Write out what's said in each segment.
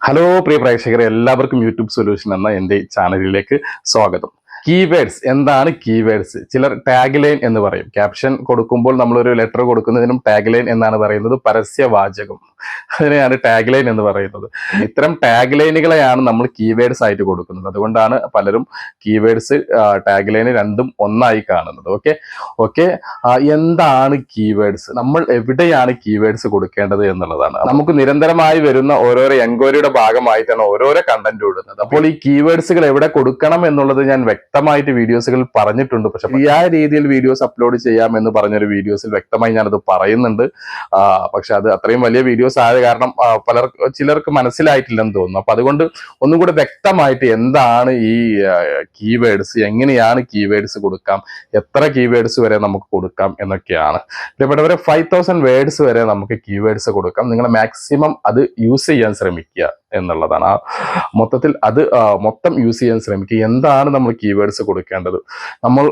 Hello പ്രിയ പ്രേക്ഷകരെ, എല്ലാവർക്കും YouTube solution എന്ന എൻ്റെ ചാനലിലേക്ക് സ്വാഗതം. കീവേഡ്സ് എന്താണ്? കീവേഡ്സ് ചിലർ ടാഗ് ലൈൻ എന്ന് പറയും. ക്യാപ്ഷൻ കൊടുക്കുമ്പോൾ നമ്മളൊരു ലെറ്റർ കൊടുക്കുന്നതിനും ടാഗ് ലൈൻ എന്നാണ് പറയുന്നത്. പരസ്യവാചകം, അതിനെയാണ് ടാഗ് ലൈൻ എന്ന് പറയുന്നത്. ഇത്തരം ടാഗ് ലൈനുകളെയാണ് നമ്മൾ കീവേഡ്സ് ആയിട്ട് കൊടുക്കുന്നത്. അതുകൊണ്ടാണ് പലരും കീവേഡ്സ് ടാഗ് ലൈന് രണ്ടും ഒന്നായി കാണുന്നത്. ഓക്കെ എന്താണ് കീവേഡ്സ്? നമ്മൾ എവിടെയാണ് കീവേഡ്സ് കൊടുക്കേണ്ടത് എന്നുള്ളതാണ്. നമുക്ക് നിരന്തരമായി വരുന്ന ഓരോരോ എൻക്വയറിയുടെ ഭാഗമായിട്ടാണ് ഓരോരോ കണ്ടന്റ് ഇടുന്നത്. അപ്പോൾ ഈ കീവേഡ്സുകൾ എവിടെ കൊടുക്കണം എന്നുള്ളത് ഞാൻ വ്യക്തമായിട്ട് വീഡിയോസുകളിൽ പറഞ്ഞിട്ടുണ്ട്. പക്ഷെ ഈ രീതിയിൽ വീഡിയോസ് അപ്ലോഡ് ചെയ്യാം എന്ന് പറഞ്ഞൊരു വീഡിയോസിൽ വ്യക്തമായി ഞാനത് പറയുന്നുണ്ട്. പക്ഷെ അത് അത്രയും വലിയ വീഡിയോസ് ആയ കാരണം ചിലർക്ക് മനസ്സിലായിട്ടില്ലെന്ന് തോന്നുന്നു. അപ്പൊ അതുകൊണ്ട് ഒന്നും കൂടെ വ്യക്തമായിട്ട് എന്താണ് ഈ കീവേഡ്സ്, എങ്ങനെയാണ് കീവേഡ്സ് കൊടുക്കാം, എത്ര കീവേഡ്സ് വരെ നമുക്ക് കൊടുക്കാം എന്നൊക്കെയാണ്. പ്രിയപ്പെട്ടവരെ, 5000 വേർഡ്സ് വരെ നമുക്ക് കീവേഡ്സ് കൊടുക്കാം. നിങ്ങൾ മാക്സിമം അത് യൂസ് ചെയ്യാൻ ശ്രമിക്കുക എന്നുള്ളതാണ്. മൊത്തത്തിൽ അത് മൊത്തം യൂസ് ചെയ്യാൻ ശ്രമിക്കുക. എന്താണ് നമ്മൾ കീവേഡ്സ് കൊടുക്കേണ്ടത്? നമ്മൾ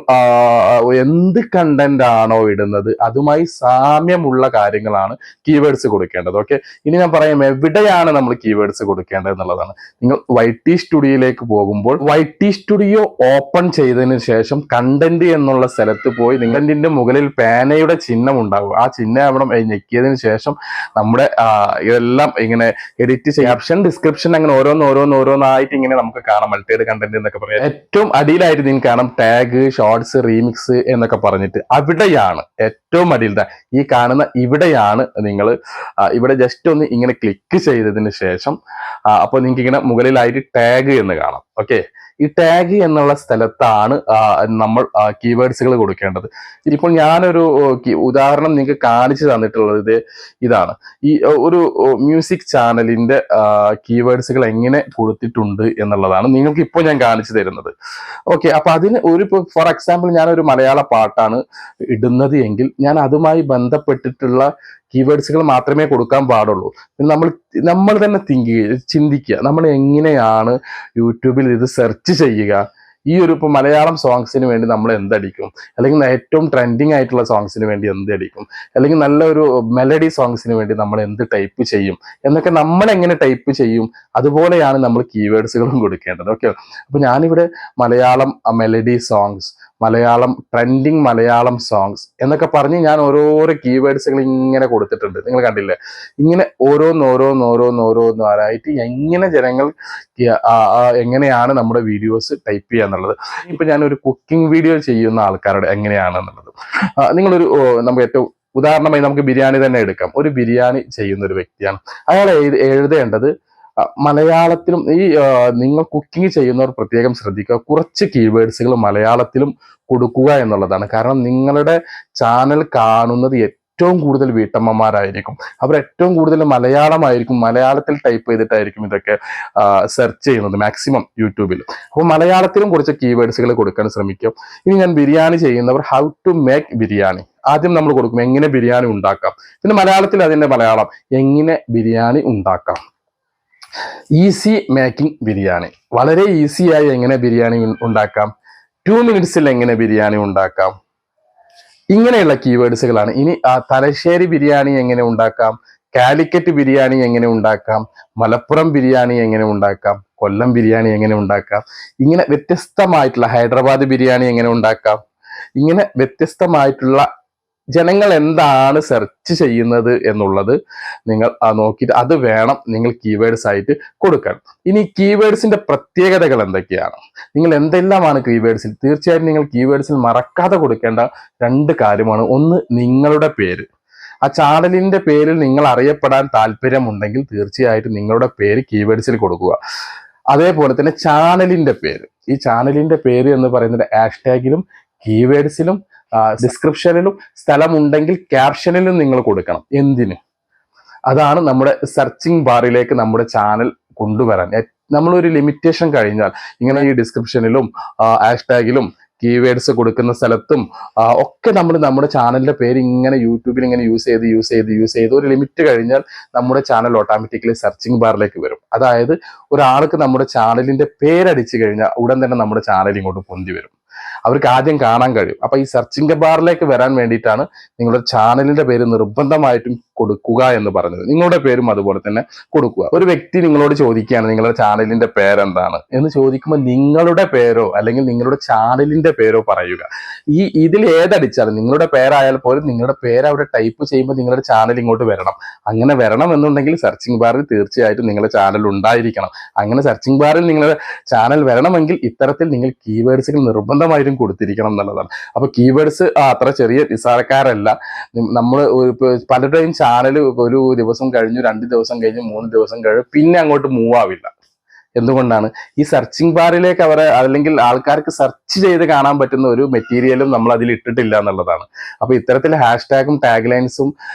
എന്ത് കണ്ടന്റ് ആണോ ഇടുന്നത് അതുമായി സാമ്യമുള്ള കാര്യങ്ങളാണ് കീവേഡ്സ് കൊടുക്കേണ്ടത്. ഇനി ഞാൻ പറയാം എവിടെയാണ് നമ്മൾ കീവേഡ്സ് കൊടുക്കേണ്ടത് എന്നുള്ളതാണ്. നിങ്ങൾ YT സ്റ്റുഡിയോയിലേക്ക് പോകുമ്പോൾ YT സ്റ്റുഡിയോ ഓപ്പൺ ചെയ്തതിന് ശേഷം കണ്ടന്റ് എന്നുള്ള സ്ഥലത്ത് പോയി നിങ്ങളുടെ മുകളിൽ പേനയുടെ ചിഹ്നം ഉണ്ടാകും. ആ ചിഹ്നം അവിടെ ഞെക്കിയതിനു ശേഷം നമ്മുടെ ഇതെല്ലാം ഇങ്ങനെ എഡിറ്റ് ചെയ്യാം. ഓപ്ഷൻ, ഡിസ്ക്രിപ്ഷൻ, അങ്ങനെ ഓരോന്നായിട്ട് ഇങ്ങനെ നമുക്ക് കാണാം. മൾട്ടിയുടെ കണ്ടന്റ് എന്നൊക്കെ പറയാം. ഏറ്റവും അടിയിലായിട്ട് നിങ്ങൾക്ക് കാണാം ടാഗ്, ഷോർട്സ്, റീമിക്സ് എന്നൊക്കെ പറഞ്ഞിട്ട്. അവിടെയാണ് ഏറ്റവും അടിയിൽ ഈ കാണുന്ന ഇവിടെയാണ് നിങ്ങൾ ഇവിടെ ജസ്റ്റ് ഒന്ന് ഇങ്ങനെ ക്ലിക്ക് ചെയ്തതിന് ശേഷം അപ്പോൾ നിങ്ങൾക്ക് ഇങ്ങനെ മുകളിലായിട്ട് ടാഗ് എന്ന് കാണാം. ഈ ടാഗ് എന്നുള്ള സ്ഥലത്താണ് നമ്മൾ കീവേഡ്സുകൾ കൊടുക്കേണ്ടത്. ഇപ്പോൾ ഞാനൊരു ഉദാഹരണം നിങ്ങൾക്ക് കാണിച്ചു തന്നിട്ടുള്ളത് ഇതാണ്. ഈ ഒരു മ്യൂസിക് ചാനലിന്റെ കീവേഡ്സുകൾ എങ്ങനെ കൊടുത്തിട്ടുണ്ട് എന്നുള്ളതാണ് നിങ്ങൾക്ക് ഇപ്പോൾ ഞാൻ കാണിച്ചു തരുന്നത്. അപ്പൊ അതിന് ഫോർ എക്സാമ്പിൾ ഞാനൊരു മലയാള പാട്ടാണ് ഇടുന്നത് എങ്കിൽ ഞാൻ അതുമായി ബന്ധപ്പെട്ടിട്ടുള്ള കീവേഡ്സുകൾ മാത്രമേ കൊടുക്കാൻ പാടുള്ളൂ. നമ്മൾ തന്നെ ചിന്തിക്കുക, നമ്മൾ എങ്ങനെയാണ് യൂട്യൂബിൽ ഇത് സെർച്ച് ചെയ്യുക. ഈ ഇപ്പൊ മലയാളം സോങ്സിന് വേണ്ടി നമ്മൾ എന്തടിക്കും, അല്ലെങ്കിൽ ഏറ്റവും ട്രെൻഡിങ് ആയിട്ടുള്ള സോങ്സിന് വേണ്ടി എന്തടിക്കും, അല്ലെങ്കിൽ നല്ലൊരു മെലഡി സോങ്സിന് വേണ്ടി നമ്മൾ എന്ത് ടൈപ്പ് ചെയ്യും എന്നൊക്കെ നമ്മൾ എങ്ങനെ ടൈപ്പ് ചെയ്യും, അതുപോലെയാണ് നമ്മൾ കീവേഡ്സുകളും കൊടുക്കേണ്ടത്. അപ്പൊ ഞാനിവിടെ Malayalam melody songs, Malayalam trending Malayalam songs എന്നൊക്കെ പറഞ്ഞ് ഞാൻ ഓരോരോ കീവേഡ്സുകൾ ഇങ്ങനെ കൊടുത്തിട്ടുണ്ട്. നിങ്ങൾ കണ്ടില്ലേ? ഇങ്ങനെ ഓരോന്നായിട്ട് എങ്ങനെ ജനങ്ങൾ എങ്ങനെയാണ് നമ്മുടെ വീഡിയോസ് ടൈപ്പ് ചെയ്യുക എന്നുള്ളത്. ഇപ്പൊ ഞാനൊരു കുക്കിംഗ് വീഡിയോ ചെയ്യുന്ന ആൾക്കാരുടെ എങ്ങനെയാണെന്നുള്ളത് നമുക്ക് ഏറ്റവും ഉദാഹരണമായി നമുക്ക് ബിരിയാണി തന്നെ എടുക്കാം. ഒരു ബിരിയാണി ചെയ്യുന്ന ഒരു വ്യക്തിയാണ്. അയാൾ എഴുതേണ്ടത് മലയാളത്തിലും. നിങ്ങൾ കുക്കിംഗ് ചെയ്യുന്നവർ പ്രത്യേകം ശ്രദ്ധിക്കുക, കുറച്ച് കീവേഡ്സുകൾ മലയാളത്തിലും കൊടുക്കുക എന്നുള്ളതാണ്. കാരണം നിങ്ങളുടെ ചാനൽ കാണുന്നത് ഏറ്റവും കൂടുതൽ വീട്ടമ്മമാരായിരിക്കും. അവർ ഏറ്റവും കൂടുതൽ മലയാളത്തിൽ ടൈപ്പ് ചെയ്തിട്ടായിരിക്കും ഇതൊക്കെ സെർച്ച് ചെയ്യുന്നത് മാക്സിമം യൂട്യൂബിൽ. അപ്പോൾ മലയാളത്തിലും കുറച്ച് കീവേഡ്സുകൾ കൊടുക്കാൻ ശ്രമിക്കും. ഇനി ഞാൻ ബിരിയാണി ചെയ്യുന്നവർ ഹൗ ടു മേക്ക് ബിരിയാണി ആദ്യം നമ്മൾ കൊടുക്കും, എങ്ങനെ ബിരിയാണി ഉണ്ടാക്കാം. പിന്നെ മലയാളത്തിൽ അതിന്റെ മലയാളം എങ്ങനെ ബിരിയാണി ഉണ്ടാക്കാം. ഈസി മേക്കിംഗ് ബിരിയാണി, വളരെ ഈസിയായി എങ്ങനെ ബിരിയാണി ഉണ്ടാക്കാം. 2 മിനിറ്റ്സിൽ എങ്ങനെ ബിരിയാണി ഉണ്ടാക്കാം. ഇങ്ങനെയുള്ള കീവേഡ്സുകളാണ്. ഇനി തലശ്ശേരി ബിരിയാണി എങ്ങനെ ഉണ്ടാക്കാം, കാലിക്കറ്റ് ബിരിയാണി എങ്ങനെ ഉണ്ടാക്കാം, മലപ്പുറം ബിരിയാണി എങ്ങനെ ഉണ്ടാക്കാം, കൊല്ലം ബിരിയാണി എങ്ങനെ ഉണ്ടാക്കാം, ഇങ്ങനെ വ്യത്യസ്തമായിട്ടുള്ള ഹൈദരാബാദ് ബിരിയാണി എങ്ങനെ ഉണ്ടാക്കാം. ഇങ്ങനെ വ്യത്യസ്തമായിട്ടുള്ള ജനങ്ങൾ എന്താണ് സെർച്ച് ചെയ്യുന്നത് എന്നുള്ളത് നിങ്ങൾ നോക്കിയിട്ട് അത് വേണം നിങ്ങൾ കീവേഡ്സ് ആയിട്ട് കൊടുക്കാൻ. ഇനി കീവേഡ്സിന്റെ പ്രത്യേകതകൾ എന്തൊക്കെയാണ്, നിങ്ങൾ എന്തെല്ലാമാണ് കീവേഡ്സിൽ? തീർച്ചയായും നിങ്ങൾ കീവേഡ്സിൽ മറക്കാതെ കൊടുക്കേണ്ട 2 കാര്യമാണ്. ഒന്ന്, നിങ്ങളുടെ പേര്. ആ ചാനലിന്റെ പേരിൽ നിങ്ങൾ അറിയപ്പെടാൻ താല്പര്യമുണ്ടെങ്കിൽ തീർച്ചയായിട്ടും നിങ്ങളുടെ പേര് കീവേഡ്സിൽ കൊടുക്കുക. അതേപോലെ തന്നെ ചാനലിന്റെ പേര്. ഈ ചാനലിന്റെ പേര് എന്ന് പറയുന്നത് ഹാഷ്ടാഗിലും കീവേഡ്സിലും ഡിസ്ക്രിപ്ഷനിലും സ്ഥലമുണ്ടെങ്കിൽ ക്യാപ്ഷനിലും നിങ്ങൾ കൊടുക്കണം. എന്തിന്? അതാണ് നമ്മുടെ സെർച്ചിങ് ബാറിലേക്ക് നമ്മുടെ ചാനൽ കൊണ്ടുവരാൻ. നമ്മളൊരു ലിമിറ്റേഷൻ കഴിഞ്ഞാൽ ഇങ്ങനെ ഈ ഡിസ്ക്രിപ്ഷനിലും ഹാഷ്ടാഗിലും കീവേഡ്സ് കൊടുക്കുന്ന സ്ഥലത്തും ഒക്കെ നമ്മൾ നമ്മുടെ ചാനലിന്റെ പേര് ഇങ്ങനെ യൂട്യൂബിൽ ഇങ്ങനെ യൂസ് ചെയ്ത് ഒരു ലിമിറ്റ് കഴിഞ്ഞാൽ നമ്മുടെ ചാനൽ ഓട്ടോമാറ്റിക്കലി സെർച്ചിങ് ബാറിലേക്ക് വരും. അതായത് ഒരാൾക്ക് നമ്മുടെ ചാനലിന്റെ പേരടിച്ചു കഴിഞ്ഞാൽ ഉടൻ തന്നെ നമ്മുടെ ചാനൽ ഇങ്ങോട്ട് പൊന്തി വരും. അവർക്ക് ആദ്യം കാണാൻ കഴിയും. അപ്പൊ ഈ സെർച്ചിങ് ബാറിലേക്ക് വരാൻ വേണ്ടിയിട്ടാണ് നിങ്ങളുടെ ചാനലിന്റെ പേര് നിർബന്ധമായിട്ടും കൊടുക്കുക എന്ന് പറഞ്ഞത്. നിങ്ങളുടെ പേരും അതുപോലെ തന്നെ കൊടുക്കുക. ഒരു വ്യക്തി നിങ്ങളോട് ചോദിക്കുകയാണ് നിങ്ങളുടെ ചാനലിന്റെ പേരെന്താണ് എന്ന് ചോദിക്കുമ്പോൾ നിങ്ങളുടെ പേരോ അല്ലെങ്കിൽ നിങ്ങളുടെ ചാനലിന്റെ പേരോ പറയുക. ഇതിൽ ഏതടിച്ചാലും നിങ്ങളുടെ പേരായാൽ പോലും നിങ്ങളുടെ പേര് അവിടെ ടൈപ്പ് ചെയ്യുമ്പോൾ നിങ്ങളുടെ ചാനൽ ഇങ്ങോട്ട് വരണം. അങ്ങനെ വരണം എന്നുണ്ടെങ്കിൽ സെർച്ചിങ് ബാറിൽ തീർച്ചയായിട്ടും നിങ്ങളുടെ ചാനൽ ഉണ്ടായിരിക്കണം. അങ്ങനെ സെർച്ചിങ് ബാറിൽ നിങ്ങളുടെ ചാനൽ വരണമെങ്കിൽ ഇത്തരത്തിൽ നിങ്ങൾ കീവേഡ്സുകൾ നിർബന്ധമായിട്ടും കൊടുത്തിരിക്കണം എന്നുള്ളതാണ്. അപ്പൊ കീവേഡ്സ് അത്ര ചെറിയ നിസ്സാരക്കാരല്ല. നമ്മൾ പലരുടെയും ചാനൽ ഒരു ദിവസം കഴിഞ്ഞു, 2 ദിവസം കഴിഞ്ഞു, 3 ദിവസം കഴിഞ്ഞു, പിന്നെ അങ്ങോട്ട് മൂവ് ആവില്ല. എന്തുകൊണ്ടാണ്? ഈ സെർച്ചിങ് ബാറിലേക്ക് അവരെ അല്ലെങ്കിൽ ആൾക്കാർക്ക് സെർച്ച് ചെയ്ത് കാണാൻ പറ്റുന്ന ഒരു മെറ്റീരിയലും നമ്മൾ അതിൽ ഇട്ടിട്ടില്ല എന്നുള്ളതാണ്. അപ്പൊ ഇത്തരത്തിൽ ഹാഷ്ടാഗും ടാഗ് ലൈൻസും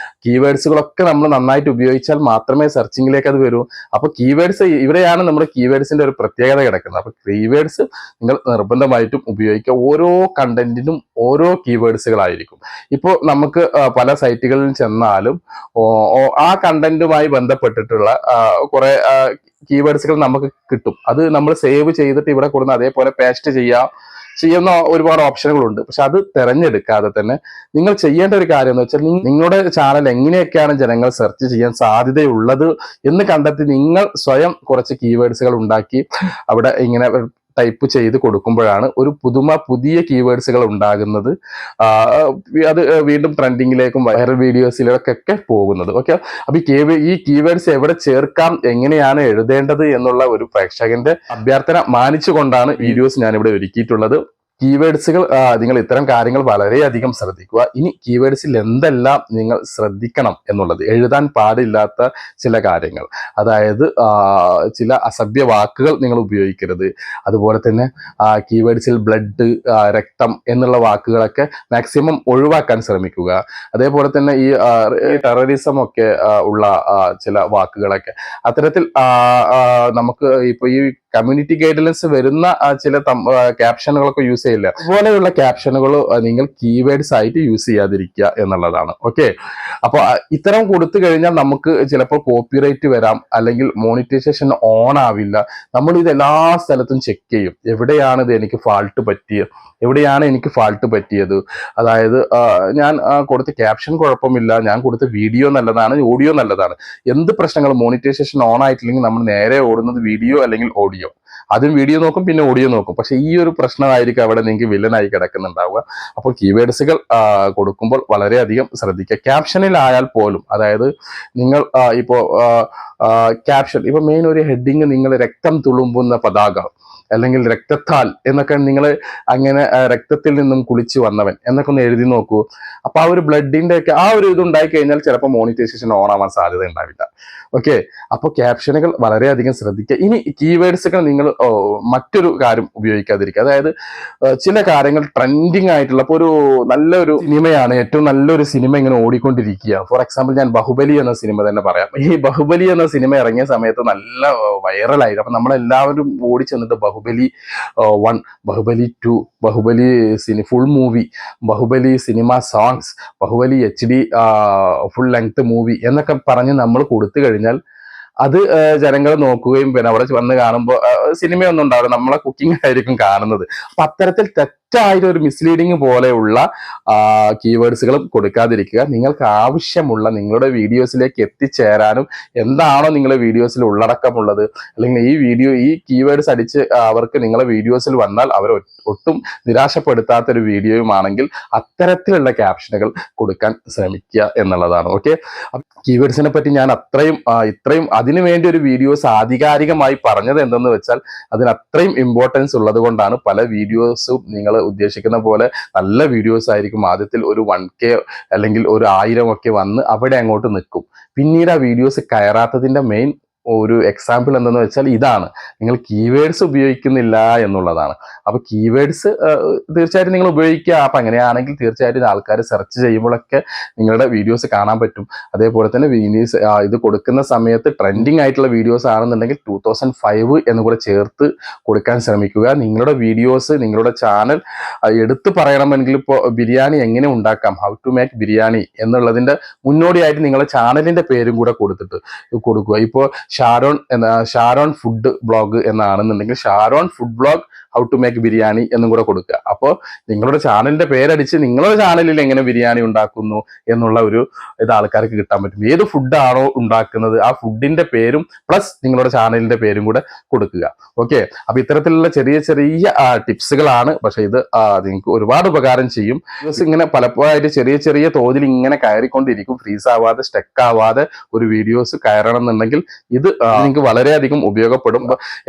കീവേഡ്സുകളൊക്കെ നമ്മൾ നന്നായിട്ട് ഉപയോഗിച്ചാൽ മാത്രമേ സെർച്ചിങ്ങിലേക്ക് അത് വരൂ. അപ്പൊ കീവേഡ്സ് ഇവിടെയാണ് നമ്മുടെ കീവേഡ്സിന്റെ ഒരു പ്രത്യേകത കിടക്കുന്നത്. അപ്പൊ കീവേഡ്സ് നിങ്ങൾ നിർബന്ധമായിട്ടും ഉപയോഗിക്കുക. ഓരോ കണ്ടന്റിനും ഓരോ കീവേഡ്സുകളായിരിക്കും. ഇപ്പോൾ നമുക്ക് പല സൈറ്റുകളിൽ ചെന്നാലും ആ കണ്ടന്റുമായി ബന്ധപ്പെട്ടിട്ടുള്ള കുറെ കീവേഡ്സുകൾ നമുക്ക് കിട്ടും. അത് നമ്മൾ സേവ് ചെയ്തിട്ട് ഇവിടെ കൊടുന്ന് അതേപോലെ പേസ്റ്റ് ചെയ്യുന്ന ഒരുപാട് ഓപ്ഷനുകളുണ്ട്. പക്ഷെ അത് തിരഞ്ഞെടുക്കാതെ തന്നെ നിങ്ങൾ ചെയ്യേണ്ട ഒരു കാര്യം എന്ന് വെച്ചാൽ നിങ്ങളുടെ ചാനൽ എങ്ങനെയൊക്കെയാണ് ജനങ്ങൾ സെർച്ച് ചെയ്യാൻ സാധ്യതയുള്ളത് എന്ന് കണ്ടെത്തി നിങ്ങൾ സ്വയം കുറച്ച് കീവേഡ്സുകൾ ഉണ്ടാക്കി അവിടെ ഇങ്ങനെ ടൈപ്പ് ചെയ്ത് കൊടുക്കുമ്പോഴാണ് ഒരു പുതിയ കീവേഡ്സുകൾ ഉണ്ടാകുന്നത്. അത് വീണ്ടും ട്രെൻഡിങ്ങിലേക്കും വൈറൽ വീഡിയോസിലേക്കൊക്കെ പോകുന്നത്. ഓക്കെ, അപ്പൊ ഈ കീവേഡ്സ് എവിടെ ചേർക്കാം, എങ്ങനെയാണ് എഴുതേണ്ടത് എന്നുള്ള ഒരു പ്രേക്ഷകന്റെ അഭ്യർത്ഥന മാനിച്ചുകൊണ്ടാണ് വീഡിയോസ് ഞാനിവിടെ ഒരുക്കിയിട്ടുള്ളത്. കീവേഡ്സുകൾ നിങ്ങൾ ഇത്തരം കാര്യങ്ങൾ വളരെയധികം ശ്രദ്ധിക്കുക. ഇനി കീവേഡ്സിൽ എന്തെല്ലാം നിങ്ങൾ ശ്രദ്ധിക്കണം എന്നുള്ളത്, എഴുതാൻ പാടില്ലാത്ത ചില കാര്യങ്ങൾ, അതായത് ചില അസഭ്യ വാക്കുകൾ നിങ്ങൾ ഉപയോഗിക്കരുത്. അതുപോലെ തന്നെ കീവേഡ്സിൽ ബ്ലഡ്, രക്തം എന്നുള്ള വാക്കുകളൊക്കെ മാക്സിമം ഒഴിവാക്കാൻ ശ്രമിക്കുക. അതേപോലെ തന്നെ ഈ ടെററിസം ഒക്കെ ഉള്ള ചില വാക്കുകളൊക്കെ അത്തരത്തിൽ നമുക്ക് ഇപ്പൊ ഈ കമ്മ്യൂണിറ്റി ഗൈഡൻസ് വരുന്ന ചില ക്യാപ്ഷനുകളൊക്കെ യൂസ് ചെയ്യില്ല. അതുപോലെയുള്ള ക്യാപ്ഷനുകൾ നിങ്ങൾ കീവേഡ്സ് ആയിട്ട് യൂസ് ചെയ്യാതിരിക്കുക എന്നുള്ളതാണ്. ഓക്കെ, അപ്പൊ ഇത്തരം കൊടുത്തു കഴിഞ്ഞാൽ നമുക്ക് ചിലപ്പോൾ കോപ്പിറൈറ്റ് വരാം, അല്ലെങ്കിൽ മോണിറ്റൈസേഷൻ ഓൺ ആവില്ല. നമ്മൾ ഇത് എല്ലാ സ്ഥലത്തും ചെക്ക് ചെയ്യും. എവിടെയാണ് ഇത് എനിക്ക് ഫാൾട്ട് പറ്റിയത്, അതായത് ഞാൻ കൊടുത്ത ക്യാപ്ഷൻ കുഴപ്പമില്ല, ഞാൻ കൊടുത്ത വീഡിയോ നല്ലതാണ്, ഓഡിയോ നല്ലതാണ്. എന്ത് പ്രശ്നങ്ങൾ മോണിറ്റൈസേഷൻ ഓൺ ആയിട്ടില്ലെങ്കിൽ നമ്മൾ നേരെ ഓടുന്നത് വീഡിയോ അല്ലെങ്കിൽ ഓഡിയോ. ആദ്യം വീഡിയോ നോക്കും, പിന്നെ ഓഡിയോ നോക്കും. പക്ഷെ ഈ ഒരു പ്രശ്നമായിരിക്കും അവിടെ നിങ്ങൾക്ക് വില്ലനായി കിടക്കുന്നുണ്ടാവുക. അപ്പോൾ കീവേഡ്സുകൾ കൊടുക്കുമ്പോൾ വളരെയധികം ശ്രദ്ധിക്കുക. ക്യാപ്ഷനിലായാൽ പോലും, അതായത് നിങ്ങൾ ഇപ്പോൾ ക്യാപ്ഷൻ ഇപ്പൊ മെയിൻ ഒരു ഹെഡിങ് നിങ്ങൾ രക്തം തുളുമ്പുന്ന പതാക അല്ലെങ്കിൽ രക്തത്താൽ എന്നൊക്കെ നിങ്ങൾ അങ്ങനെ രക്തത്തിൽ നിന്നും കുളിച്ചു വന്നവൻ എന്നൊക്കെ ഒന്ന് എഴുതി നോക്കൂ. അപ്പൊ ആ ഒരു ബ്ലഡിന്റെ ഒക്കെ ആ ഒരു ഇത് ഉണ്ടായി കഴിഞ്ഞാൽ ചിലപ്പോൾ മോണിറ്റൈസേഷൻ ഓൺ ആവാൻ സാധ്യത ഉണ്ടാവില്ല. ഓക്കെ, അപ്പോൾ ക്യാപ്ഷനുകൾ വളരെയധികം ശ്രദ്ധിക്കുക. ഇനി കീവേഡ്സുകൾ നിങ്ങൾ മറ്റൊരു കാര്യം ഉപയോഗിക്കാതിരിക്കുക. അതായത് ചില കാര്യങ്ങൾ ട്രെൻഡിങ് ആയിട്ടുള്ള, ഇപ്പോൾ ഒരു നല്ലൊരു സിനിമയാണ്, ഏറ്റവും നല്ലൊരു സിനിമ ഇങ്ങനെ ഓടിക്കൊണ്ടിരിക്കുക. ഫോർ എക്സാമ്പിൾ ഞാൻ ബാഹുബലി എന്ന സിനിമ തന്നെ പറയാം. ഈ ബാഹുബലി എന്ന സിനിമ ഇറങ്ങിയ സമയത്ത് നല്ല വൈറലായിരുന്നു. അപ്പൊ നമ്മളെല്ലാവരും ഓടി ചെന്നിട്ട് Baahubali 1, Baahubali 2, Baahubali full movie, Baahubali cinema songs, Baahubali HD full length movie എന്നൊക്കെ പറഞ്ഞ് നമ്മൾ കൊടുത്തു കഴിഞ്ഞാൽ അത് ജനങ്ങൾ നോക്കുകയും പിന്നെ അവിടെ വന്ന് കാണുമ്പോൾ സിനിമയൊന്നും ഉണ്ടാവില്ല, നമ്മളെ കുക്കിംഗ് ആയിരിക്കും കാണുന്നത്. അപ്പൊ അത്തരത്തിൽ തെറ്റായിട്ട് ഒരു മിസ്ലീഡിങ് പോലെയുള്ള കീവേഡ്സുകളും കൊടുക്കാതിരിക്കുക. നിങ്ങൾക്ക് ആവശ്യമുള്ള നിങ്ങളുടെ വീഡിയോസിലേക്ക് എത്തിച്ചേരാനും എന്താണോ നിങ്ങളുടെ വീഡിയോസിൽ ഉള്ളടക്കമുള്ളത്, അല്ലെങ്കിൽ ഈ കീവേഡ്സ് അടിച്ച് അവർക്ക് നിങ്ങളുടെ വീഡിയോസിൽ വന്നാൽ അവർ ഒട്ടും നിരാശപ്പെടുത്താത്തൊരു വീഡിയോയുമാണെങ്കിൽ അത്തരത്തിലുള്ള ക്യാപ്ഷനുകൾ കൊടുക്കാൻ ശ്രമിക്കുക എന്നുള്ളതാണ്. ഓക്കെ, കീവേഡ്സിനെ പറ്റി ഞാൻ ഇത്രയും അതിനു വേണ്ടി ഒരു വീഡിയോസ് ആധികാരികമായി പറഞ്ഞത് എന്തെന്ന് വെച്ചാൽ അതിന് അത്രയും ഇമ്പോർട്ടൻസ് ഉള്ളത് കൊണ്ടാണ്. പല വീഡിയോസും നിങ്ങൾ ഉദ്ദേശിക്കുന്ന പോലെ നല്ല വീഡിയോസ് ആയിരിക്കും. ആദ്യത്തിൽ ഒരു 1K അല്ലെങ്കിൽ ഒരു 1000 ഒക്കെ വന്ന് അവിടെ അങ്ങോട്ട് നിൽക്കും. പിന്നീട് ആ വീഡിയോസ് കയറാത്തതിന്റെ മെയിൻ ഒരു എക്സാമ്പിൾ എന്തെന്ന് വെച്ചാൽ ഇതാണ്, നിങ്ങൾ കീവേഡ്സ് ഉപയോഗിക്കുന്നില്ല എന്നുള്ളതാണ്. അപ്പൊ കീവേഡ്സ് തീർച്ചയായിട്ടും നിങ്ങൾ ഉപയോഗിക്കുക. അപ്പൊ അങ്ങനെയാണെങ്കിൽ തീർച്ചയായിട്ടും ആൾക്കാർ സെർച്ച് ചെയ്യുമ്പോഴൊക്കെ നിങ്ങളുടെ വീഡിയോസ് കാണാൻ പറ്റും. അതേപോലെ തന്നെ ഇത് കൊടുക്കുന്ന സമയത്ത് ട്രെൻഡിങ് ആയിട്ടുള്ള വീഡിയോസ് ആണെന്നുണ്ടെങ്കിൽ 2005 എന്ന് കൂടെ ചേർത്ത് കൊടുക്കാൻ ശ്രമിക്കുക. നിങ്ങളുടെ വീഡിയോസ്, നിങ്ങളുടെ ചാനൽ എടുത്തു പറയണമെങ്കിൽ ഇപ്പോൾ ബിരിയാണി എങ്ങനെ ഉണ്ടാക്കാം, ഹൗ ടു മേക്ക് ബിരിയാണി എന്നുള്ളതിന്റെ മുന്നോടിയായിട്ട് നിങ്ങളുടെ ചാനലിന്റെ പേരും കൂടെ കൊടുക്കുക. ഇപ്പോൾ ഷാരോൺ ഫുഡ് ബ്ലോഗ് എന്നാണെന്നുണ്ടെങ്കിൽ Sharon food blog how to make biryani എന്നും കൂടെ കൊടുക്കുക. അപ്പോൾ നിങ്ങളുടെ ചാനലിന്റെ പേരടിച്ച് നിങ്ങളുടെ ചാനലിൽ എങ്ങനെ ബിരിയാണി ഉണ്ടാക്കുന്നു എന്നുള്ള ഒരു ഇത് ആൾക്കാർക്ക് കിട്ടാൻ പറ്റും. ഏത് ഫുഡാണോ ഉണ്ടാക്കുന്നത് ആ ഫുഡിന്റെ പേരും പ്ലസ് നിങ്ങളുടെ ചാനലിന്റെ പേരും കൂടെ കൊടുക്കുക. ഓക്കെ, അപ്പൊ ഇത്തരത്തിലുള്ള ചെറിയ ചെറിയ ടിപ്സുകളാണ്. പക്ഷെ ഇത് നിങ്ങൾക്ക് ഒരുപാട് ഉപകാരം ചെയ്യും. ഇങ്ങനെ പലപ്പോഴായിട്ട് ചെറിയ ചെറിയ തോതിൽ ഇങ്ങനെ കയറിക്കൊണ്ടിരിക്കും. ഫ്രീസ് ആവാതെ സ്റ്റക്ക് ആവാതെ ഒരു വീഡിയോസ് കയറണം എന്നുണ്ടെങ്കിൽ ഇത് നിങ്ങൾക്ക് വളരെയധികം ഉപയോഗപ്പെടും.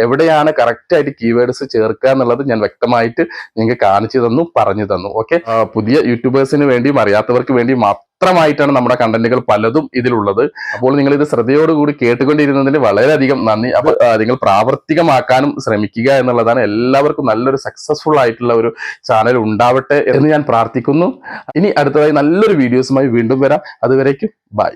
എവിടെയാണ് കറക്റ്റ് ആയിട്ട് കീവേഡ്സ് ചേർക്കുക എന്നുള്ളത് ഞാൻ വ്യക്തമായിട്ട് നിങ്ങൾക്ക് കാണിച്ചു തന്നു, പറഞ്ഞു തന്നു. ഓക്കെ, പുതിയ യൂട്യൂബേഴ്സിന് വേണ്ടിയും അറിയാത്തവർക്ക് വേണ്ടിയും മാത്രമായിട്ടാണ് നമ്മുടെ കണ്ടന്റുകൾ പലതും ഇതിലുള്ളത്. അപ്പോൾ നിങ്ങൾ ഇത് ശ്രദ്ധയോടുകൂടി കേട്ടുകൊണ്ടിരുന്നതിന് വളരെയധികം നന്ദി. അപ്പോൾ നിങ്ങൾ പ്രാവർത്തികമാക്കാനും ശ്രമിക്കുക എന്നുള്ളതാണ്. എല്ലാവർക്കും നല്ലൊരു സക്സസ്ഫുൾ ആയിട്ടുള്ള ഒരു ചാനൽ ഉണ്ടാവട്ടെ എന്ന് ഞാൻ പ്രാർത്ഥിക്കുന്നു. ഇനി അടുത്തതായി നല്ലൊരു വീഡിയോസുമായി വീണ്ടും വരാം. അതുവരേക്കും ബൈ.